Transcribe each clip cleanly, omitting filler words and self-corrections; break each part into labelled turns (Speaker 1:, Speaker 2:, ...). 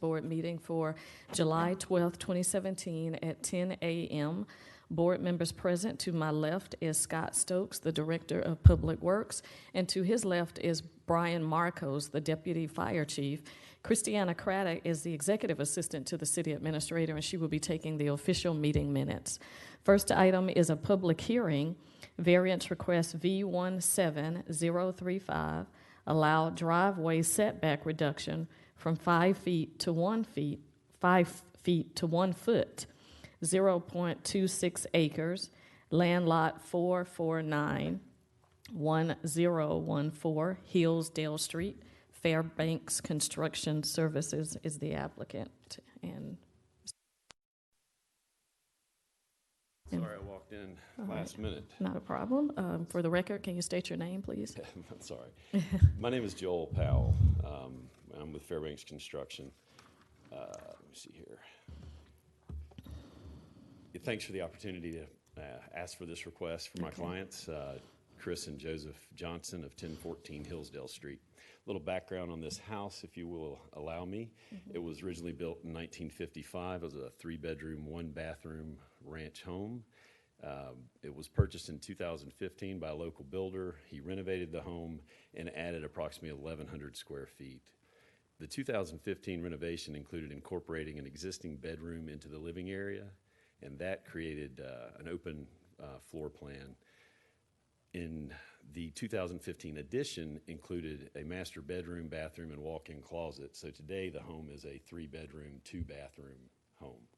Speaker 1: Board meeting for July 12th, 2017 at 10 a.m. Board members present, to my left is Scott Stokes, the Director of Public Works, and to his left is Brian Marcos, the Deputy Fire Chief. Christiana Craddock is the Executive Assistant to the City Administrator, and she will be taking the official meeting minutes. First item is a public hearing, variance request V17035, allow driveway setback reduction from 5 feet to 1 feet, 5 feet to 1 foot, 0.26 acres, land lot 449, 1014 Hillsdale Street. Fairbanks Construction Services is the applicant. And
Speaker 2: sorry, I walked in last minute.
Speaker 1: Not a problem. For the record, can you state your name, please?
Speaker 2: I'm sorry. My name is Joel Powell. I'm with Fairbanks Construction. Let me see here. Thanks for the opportunity to ask for this request for my clients, Chris and Joseph Johnson of 1014 Hillsdale Street. A little background on this house, if you will allow me. It was originally built in 1955. It was a 3-bedroom, 1-bathroom ranch home. It was purchased in 2015 by a local builder. He renovated the home and added approximately 1,100 square feet. The 2015 renovation included incorporating an existing bedroom into the living area, and that created an open floor plan. In the 2015 addition included a master bedroom, bathroom, and walk-in closet. So today the home is a 3-bedroom, 2-bathroom home.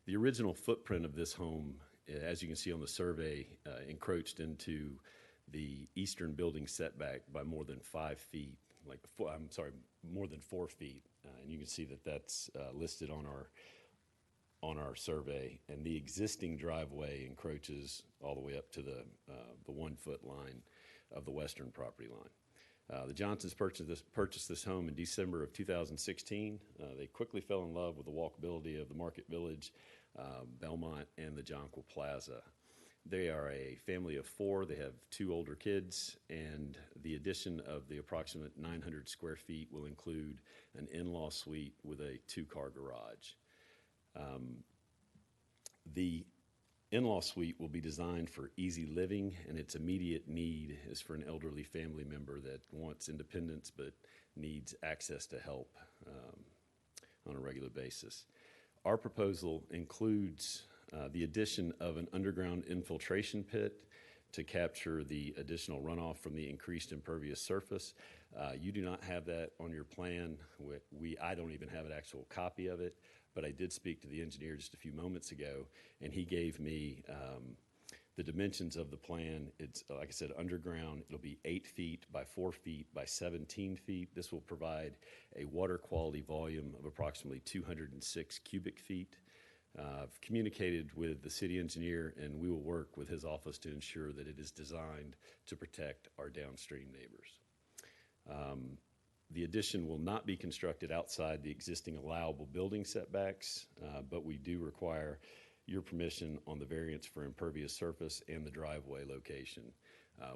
Speaker 2: The original footprint of this home, as you can see on the survey, encroached into the eastern building setback by more than 5 feet, more than 4 feet. And you can see that that's listed on our survey, and the existing driveway encroaches all the way up to the 1-foot line of the western property line. The Johnsons purchased this home in December of 2016. They quickly fell in love with the walkability of the Market Village, Belmont, and the Jonquil Plaza. They are a family of 4. They have 2 older kids, and the addition of the approximate 900 square feet will include an in-law suite with a 2-car garage. The in-law suite will be designed for easy living, and its immediate need is for an elderly family member that wants independence but needs access to help on a regular basis. Our proposal includes the addition of an underground infiltration pit to capture the additional runoff from the increased impervious surface. You do not have that on your plan. I don't even have an actual copy of it, but I did speak to the engineer just a few moments ago, and he gave me the dimensions of the plan. It's, like I said, underground. It'll be 8 feet by 4 feet by 17 feet. This will provide a water quality volume of approximately 206 cubic feet. I've communicated with the city engineer, and we will work with his office to ensure that it is designed to protect our downstream neighbors. The addition will not be constructed outside the existing allowable building setbacks, but we do require your permission on the variance for impervious surface and the driveway location.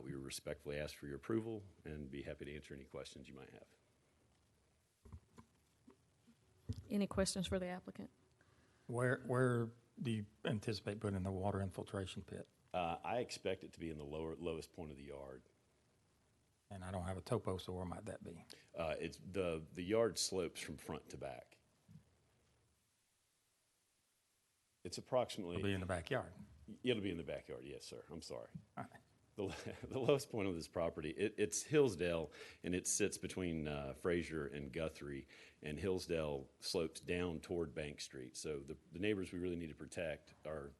Speaker 2: We respectfully ask for your approval and be happy to answer any questions you might have.
Speaker 1: Any questions for the applicant?
Speaker 3: Where do you anticipate putting the water infiltration pit?
Speaker 2: I expect it to be in the lowest point of the yard.
Speaker 3: And I don't have a topo, so where might that be?
Speaker 2: It's the yard slopes from front to back. It's approximately...
Speaker 3: It'll be in the backyard.
Speaker 2: It'll be in the backyard, yes, sir. I'm sorry.
Speaker 3: All right.
Speaker 2: The lowest point of this property, it's Hillsdale, and it sits between Fraser and Guthrie, and Hillsdale slopes down toward Bank Street. So the neighbors we really need to protect are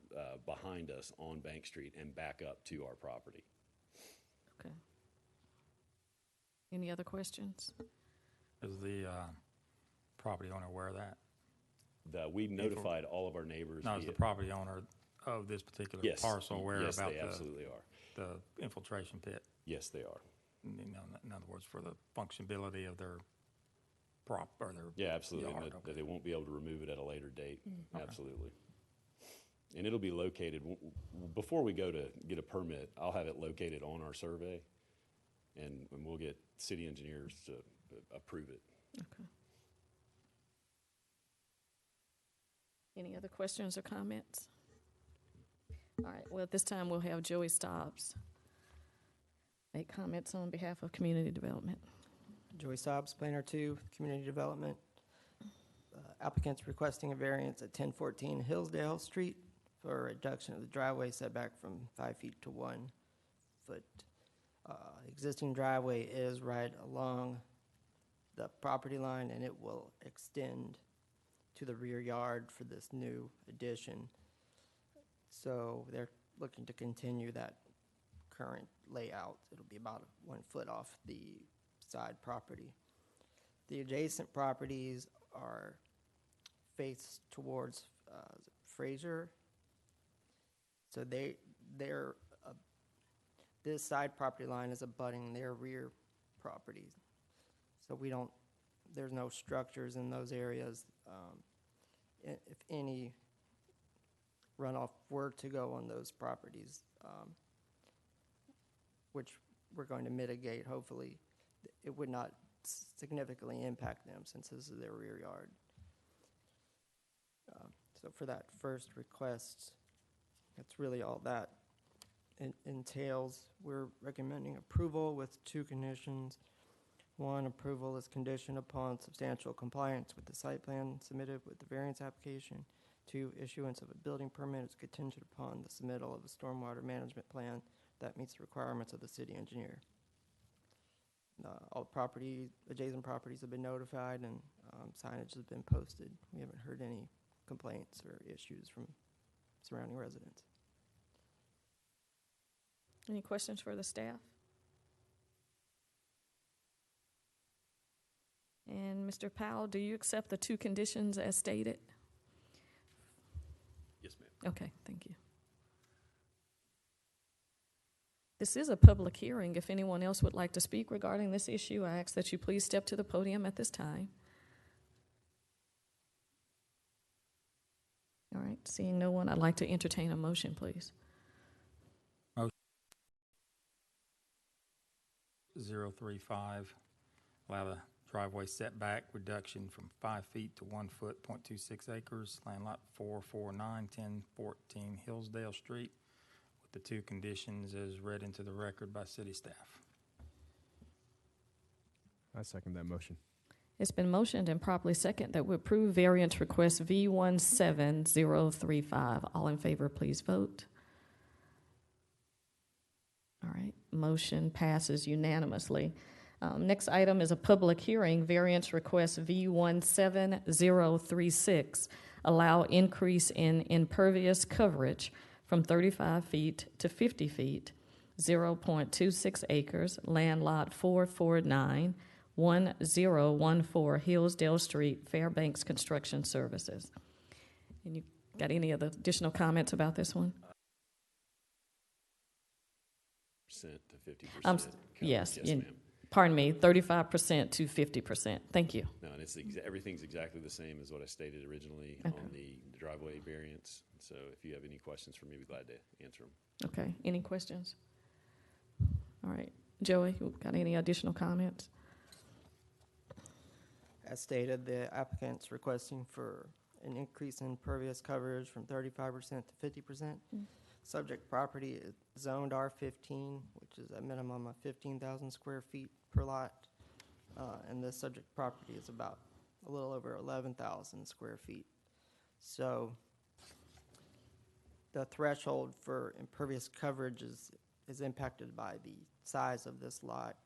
Speaker 2: behind us on Bank Street and back up to our property.
Speaker 1: Okay. Any other questions?
Speaker 3: Is the property owner aware of that?
Speaker 2: We've notified all of our neighbors.
Speaker 3: No, is the property owner of this particular parcel aware
Speaker 2: yes,
Speaker 3: about
Speaker 2: they absolutely are.
Speaker 3: The infiltration pit?
Speaker 2: Yes, they are.
Speaker 3: You know, in other words, for the functionality of their prop or their
Speaker 2: Yeah, absolutely.
Speaker 3: yard.
Speaker 2: That they won't be able to remove it at a later date.
Speaker 3: Okay.
Speaker 2: Absolutely. And it'll be located, before we go to get a permit, I'll have it located on our survey, and we'll get city engineers to approve it.
Speaker 1: Okay. other questions or comments? All right, well, at this time, we'll have Joey Stobbs make comments on behalf of Community Development.
Speaker 4: Joey Stobbs, Planner 2, Community Development. Applicants requesting a variance at 1014 Hillsdale Street for a reduction of the driveway setback from 5 feet to 1 foot. Existing driveway is right along the property line, and it will extend to the rear yard for this new addition. So they're looking to continue that current layout. It'll be about 1 foot off the side property. The adjacent properties are faced towards Fraser. So they're this side property line is abutting their rear properties. So there's no structures in those areas. If any runoff were to go on those properties, which we're going to mitigate, hopefully, it would not significantly impact them since this is their rear yard. So for that first request, that's really all that entails. We're recommending approval with 2 conditions. 1, approval is conditioned upon substantial compliance with the site plan submitted with the variance application. 2, issuance of a building permit is contingent upon the submittal of a stormwater management plan that meets the requirements of the city engineer. All adjacent properties have been notified, and signage has been posted. We haven't heard any complaints or issues from surrounding residents.
Speaker 1: Any questions for the staff? And Mr. Powell, do you accept the 2 conditions as stated?
Speaker 2: Yes, ma'am.
Speaker 1: Okay, thank you. This is a public hearing. If anyone else would like to speak regarding this issue, I ask that you please step to the podium at this time. All right, seeing no one, I'd like to entertain a motion, please.
Speaker 3: 035, allow the driveway setback reduction from 5 feet to 1 foot, 0.26 acres, land lot 449, 1014 Hillsdale Street, with the 2 conditions as read into the record by city staff.
Speaker 5: I second that motion.
Speaker 1: It's been motioned and properly second that we approve variance request V17035. All in favor, please vote. All right, motion passes unanimously. Next item is a public hearing, variance request V17036. Allow increase in impervious coverage from 35 feet to 50 feet, 0.26 acres, land lot 449, 1014 Hillsdale Street, Fairbanks Construction Services. And you got any other additional comments about this one?
Speaker 2: Percent to 50%.
Speaker 1: Yes,
Speaker 2: ma'am.
Speaker 1: pardon me, 35% to 50%. Thank you.
Speaker 2: No, and everything's exactly the same as what I stated originally
Speaker 1: Okay.
Speaker 2: on the driveway variance. So if you have any questions for me, we'd be glad to answer them.
Speaker 1: Okay, any questions? All right, Joey, got any additional comments?
Speaker 4: As stated, the applicant's requesting for an increase in impervious coverage from 35% to 50%. Subject property is zoned R15, which is a minimum of 15,000 square feet per lot. And this subject property is about a little over 11,000 square feet. So the threshold for impervious coverage is impacted by the size of this lot.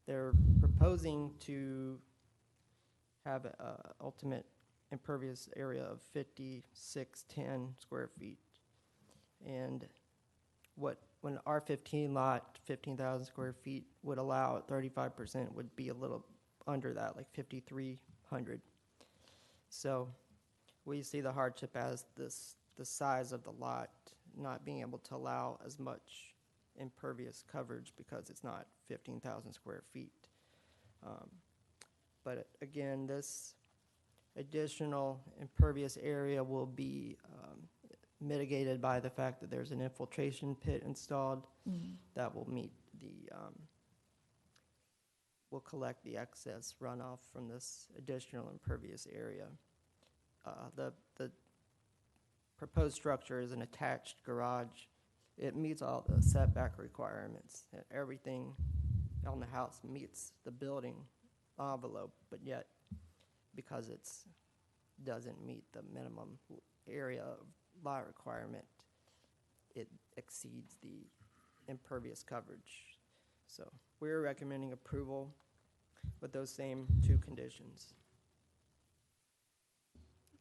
Speaker 4: They're proposing to have an ultimate impervious area of 5610 square feet. And when R15 lot, 15,000 square feet, would allow 35% would be a little under that, like 5,300. So we see the hardship as the size of the lot not being able to allow as much impervious coverage because it's not 15,000 square feet. But again, this additional impervious area will be mitigated by the fact that there's an infiltration pit installed that will will collect the excess runoff from this additional impervious area. The proposed structure is an attached garage. It meets all the setback requirements. Everything on the house meets the building envelope, but yet because it's doesn't meet the minimum area lot requirement, it exceeds the impervious coverage. So we're recommending approval with those same two conditions.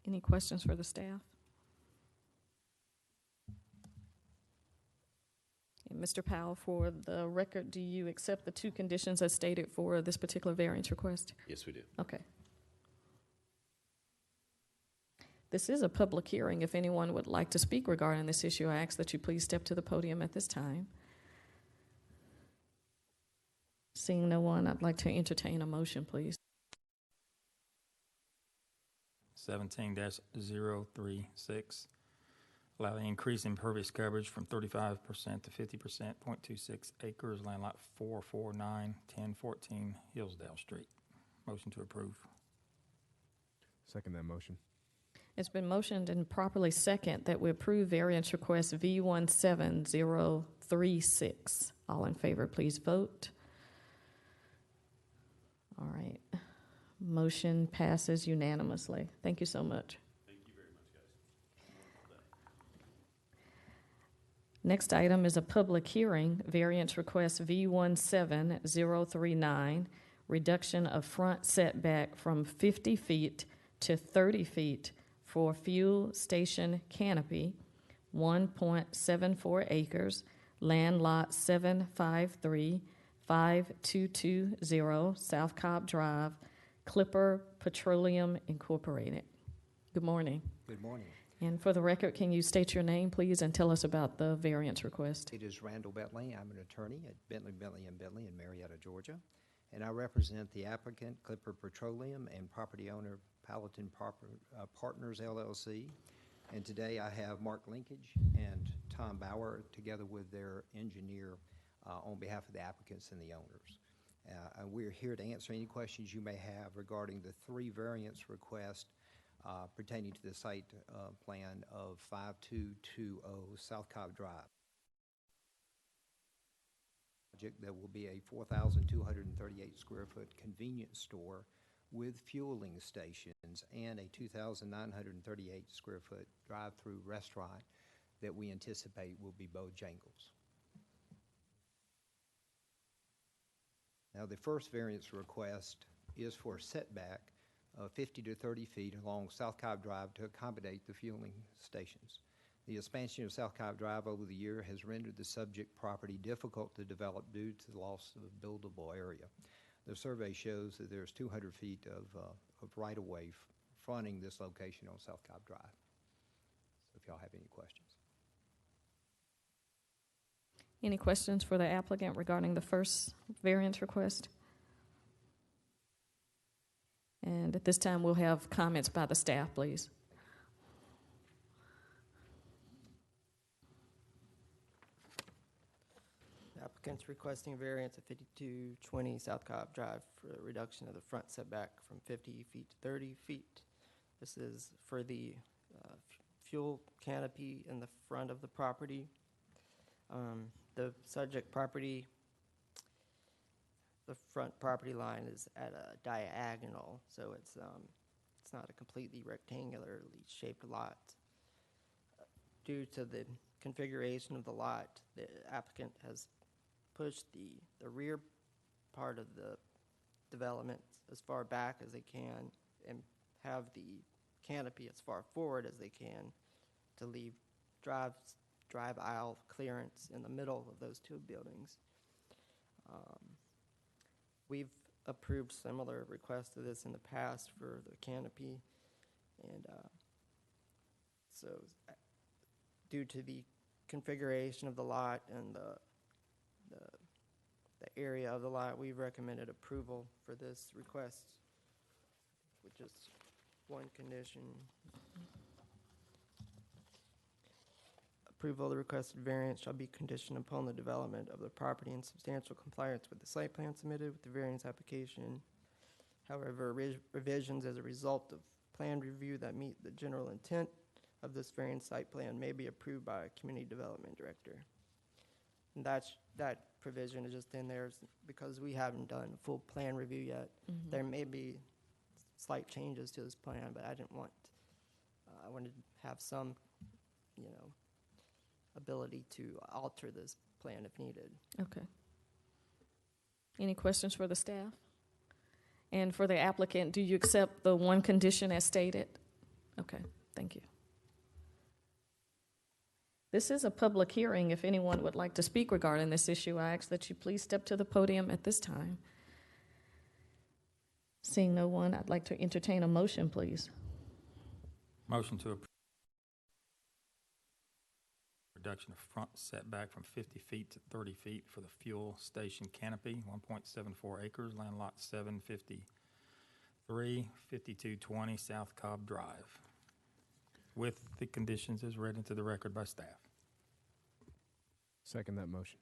Speaker 1: Any questions for the staff? And Mr. Powell, for the record, do you accept the two conditions as stated for this particular variance request?
Speaker 2: Yes, we do.
Speaker 1: Okay. This is a public hearing. If anyone would like to speak regarding this issue, I ask that you please step to the podium at this time. Seeing no one, I'd like to entertain a motion, please.
Speaker 3: 17-036, allow the increase in impervious coverage from 35% to 50%, 0.26 acres, land lot 449, 1014 Hillsdale Street. Motion to approve.
Speaker 5: Second that motion.
Speaker 1: It's been motioned and properly second that we approve variance request V17036. All in favor, please vote. All right. Motion passes unanimously. Thank you so much.
Speaker 2: Thank you very much, guys.
Speaker 1: Next item is a public hearing, variance request V17039, reduction of front setback from 50 feet to 30 feet for fuel station canopy, 1.74 acres, land lot 753-5220 South Cobb Drive, Clipper Petroleum Incorporated. Good morning.
Speaker 6: Good morning.
Speaker 1: And for the record, can you state your name, please, and tell us about the variance request?
Speaker 6: It is Randall Bentley. I'm an attorney at Bentley & Bentley in Marietta, Georgia, and I represent the applicant, Clipper Petroleum, and property owner, Palatine Partners, LLC. And today I have Mark Linkage and Tom Bauer together with their engineer on behalf of the applicants and the owners. We're here to answer any questions you may have regarding the three variance requests pertaining to the site plan of 5220 South Cobb Drive. Project that will be a 4,238 square foot convenience store with fueling stations and a 2,938 square foot drive-through restaurant that we anticipate will be Bojangles. Now, the first variance request is for a setback of 50 to 30 feet along South Cobb Drive to accommodate the fueling stations. The expansion of South Cobb Drive over the year has rendered the subject property difficult to develop due to the loss of a buildable area. The survey shows that there's 200 feet of right-of-way fronting this location on South Cobb Drive. So if y'all have any questions.
Speaker 1: Any questions for the applicant regarding the first variance request? And at this time, we'll have comments by the staff, please.
Speaker 4: The applicant's requesting a variance of 5220 South Cobb Drive for a reduction of the front setback from 50 feet to 30 feet. This is for the fuel canopy in the front of the property. The subject property, the front property line is at a diagonal, so it's not a completely rectangularly shaped lot. Due to the configuration of the lot, the applicant has pushed the rear part of the development as far back as they can and have the canopy as far forward as they can to leave drive aisle clearance in the middle of those two buildings. We've approved similar requests to this in the past for the canopy, and so due to the configuration of the lot and the area of the lot, we've recommended approval for this request with just one condition. Approval of the requested variance shall be conditioned upon the development of the property in substantial compliance with the site plan submitted with the variance application. However, revisions as a result of plan review that meet the general intent of this variance site plan may be approved by a community development director. And that provision is just in there because we haven't done a full plan review yet.
Speaker 1: Mhm.
Speaker 4: There may be slight changes to this plan, but I wanted to have some, ability to alter this plan if needed.
Speaker 1: Okay. Any questions for the staff? And for the applicant, do you accept the one condition as stated? Okay, thank you. This is a public hearing. If anyone would like to speak regarding this issue, I ask that you please step to the podium at this time. Seeing no one, I'd like to entertain a motion, please.
Speaker 3: Motion to approve reduction of front setback from 50 feet to 30 feet for the fuel station canopy, 1.74 acres, land lot 753, 5220 South Cobb Drive, with the conditions as read into the record by staff.
Speaker 5: Second that motion.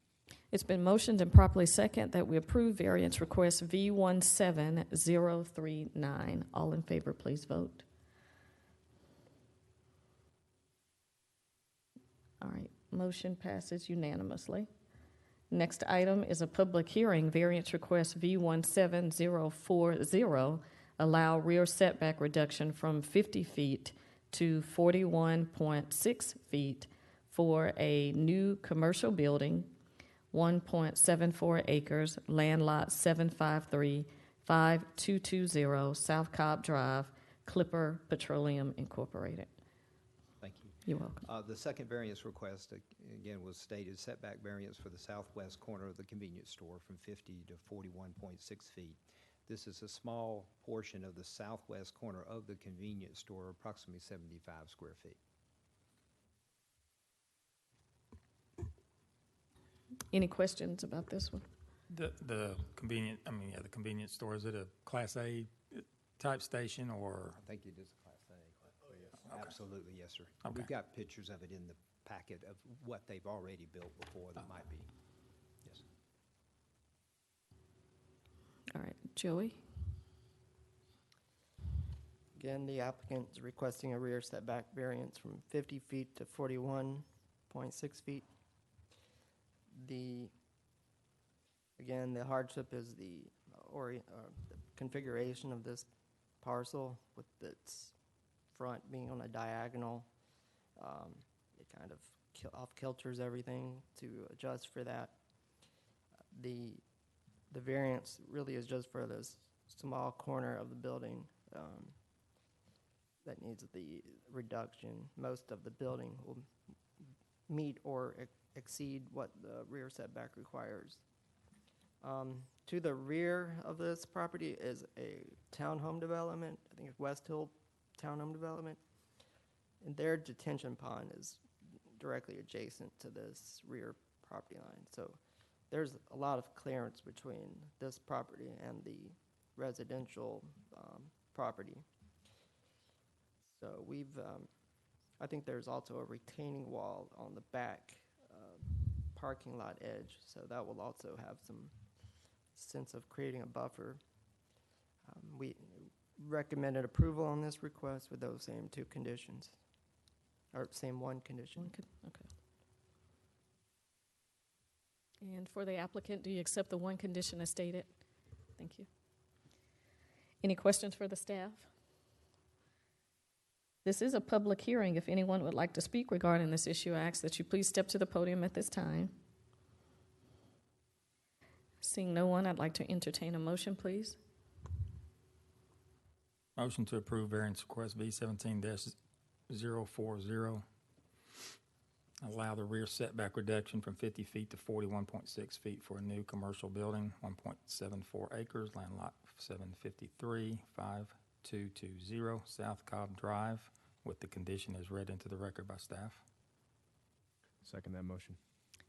Speaker 1: It's been motioned and properly second that we approve variance request V17039. All in favor, please vote. All right, motion passes unanimously. Next item is a public hearing, variance request V17040, allow rear setback reduction from 50 feet to 41.6 feet for a new commercial building, 1.74 acres, land lot 753, 5220 South Cobb Drive, Clipper Petroleum Incorporated.
Speaker 6: Thank you.
Speaker 1: You're welcome.
Speaker 6: The second variance request, again, was stated setback variance for the southwest corner of the convenience store from 50 to 41.6 feet. This is a small portion of the southwest corner of the convenience store, approximately 75 square feet.
Speaker 1: Any questions about this one?
Speaker 3: The convenience store, is it a Class A type station or?
Speaker 6: I think it is a Class A.
Speaker 3: Okay.
Speaker 6: Absolutely, yes, sir.
Speaker 3: Okay.
Speaker 6: We've got pictures of it in the packet of what they've already built before that might be. Yes.
Speaker 1: All right, Joey?
Speaker 4: Again, the applicant is requesting a rear setback variance from 50 feet to 41.6 feet. The hardship is the configuration of this parcel with its front being on a diagonal. It kind of off-kilters everything to adjust for that. The variance really is just for this small corner of the building that needs the reduction. Most of the building will meet or exceed what the rear setback requires. To the rear of this property is a townhome development. I think it's West Hill Townhome Development. And their detention pond is directly adjacent to this rear property line. So there's a lot of clearance between this property and the residential property. So I think there's also a retaining wall on the back parking lot edge, so that will also have some sense of creating a buffer. We recommended approval on this request with those same two conditions, or same one condition.
Speaker 1: Okay. And for the applicant, do you accept the one condition as stated? Thank you. Any questions for the staff? This is a public hearing. If anyone would like to speak regarding this issue, I ask that you please step to the podium at this time. Seeing no one, I'd like to entertain a motion, please.
Speaker 3: Motion to approve variance request V17-040. Allow the rear setback reduction from 50 feet to 41.6 feet for a new commercial building, 1.74 acres, land lot 753, 5220 South Cobb Drive, with the condition as read into the record by staff.
Speaker 5: Second that motion.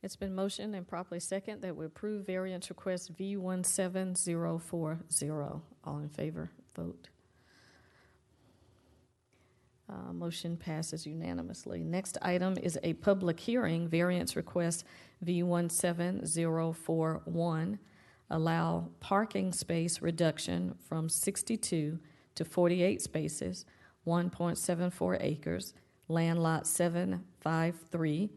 Speaker 1: It's been motioned and properly second that we approve variance request V17040. All in favor, vote. Motion passes unanimously. Next item is a public hearing, variance request V17041, allow parking space reduction from 62 to 48 spaces, 1.74 acres, land lot 753,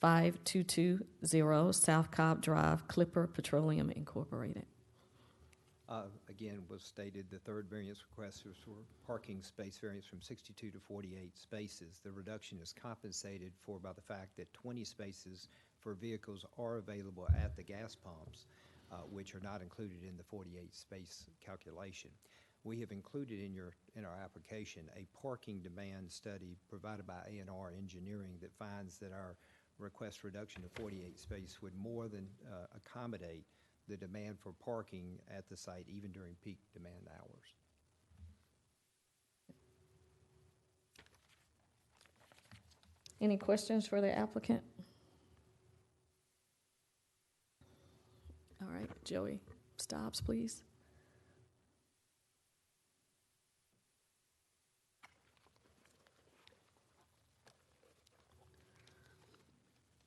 Speaker 1: 5220 South Cobb Drive, Clipper Petroleum Incorporated.
Speaker 6: Again, was stated the third variance request was for parking space variance from 62 to 48 spaces. The reduction is compensated for by the fact that 20 spaces for vehicles are available at the gas pumps, which are not included in the 48 space calculation. We have included in our application a parking demand study provided by A&R Engineering that finds that our request reduction to 48 space would more than accommodate the demand for parking at the site even during peak demand hours.
Speaker 1: Any questions for the applicant? All right, Joey Stobbs, please.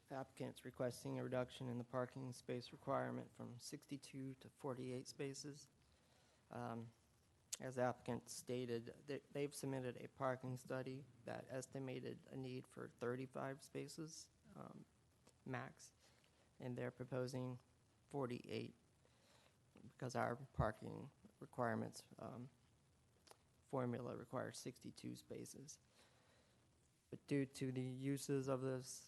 Speaker 4: The applicant's requesting a reduction in the parking space requirement from 62 to 48 spaces. As the applicant stated, they've submitted a parking study that estimated a need for 35 spaces max, and they're proposing 48 because our parking requirements formula requires 62 spaces. But due to the uses of this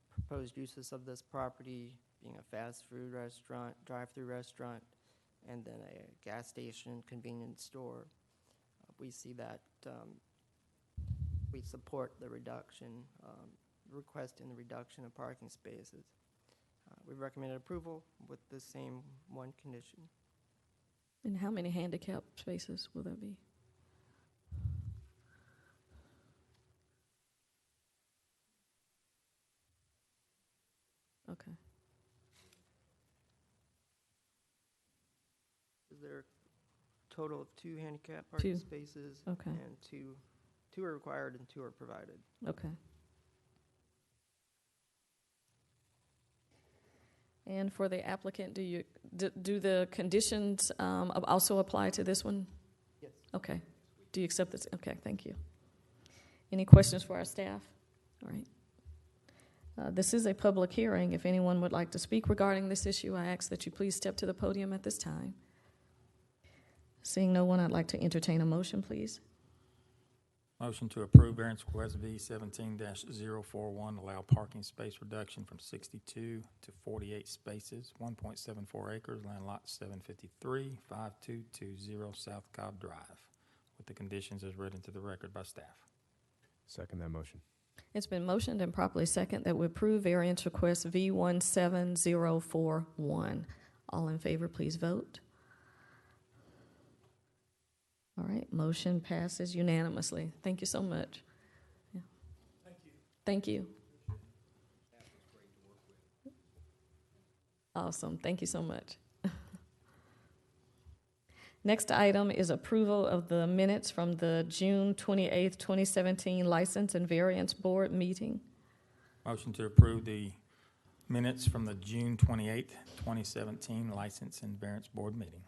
Speaker 4: proposed uses of this property being a fast food restaurant, drive-through restaurant, and then a gas station, convenience store, we see that we support the reduction, requesting the reduction of parking spaces. We recommended approval with the same one condition.
Speaker 1: And how many handicap spaces will there be? Okay.
Speaker 4: Is there a total of 2 handicap parking
Speaker 1: 2.
Speaker 4: spaces?
Speaker 1: Okay.
Speaker 4: And two are required and 2 are provided.
Speaker 1: Okay. And for the applicant, do the conditions also apply to this one?
Speaker 4: Yes.
Speaker 1: Okay. Do you accept this? Okay, thank you. Any questions for our staff? All right. This is a public hearing. If anyone would like to speak regarding this issue, I ask that you please step to the podium at this time. Seeing no one, I'd like to entertain a motion, please.
Speaker 3: Motion to approve variance request V 17-041, allow parking space reduction from 62 to 48 spaces, 1.74 acres, land lot 753, 5220 South Cobb Drive, with the conditions as read into the record by staff.
Speaker 5: Second that motion.
Speaker 1: It's been motioned and properly second that we approve variance request V17041. All in favor, please vote. All right, motion passes unanimously. Thank you so much. Yeah. Thank you. Awesome. Thank you so much. Next item is approval of the minutes from the June 28th, 2017 License and Variance Board meeting.
Speaker 3: Motion to approve the minutes from the June 28th, 2017 License and Variance Board meeting.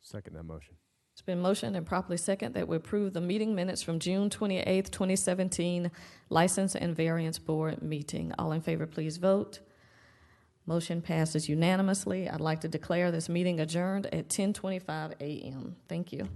Speaker 5: Second that motion.
Speaker 1: It's been motioned and properly second that we approve the meeting minutes from June 28th, 2017 License and Variance Board meeting. All in favor, please vote. Motion passes unanimously. I'd like to declare this meeting adjourned at 10:25 a.m. Thank you.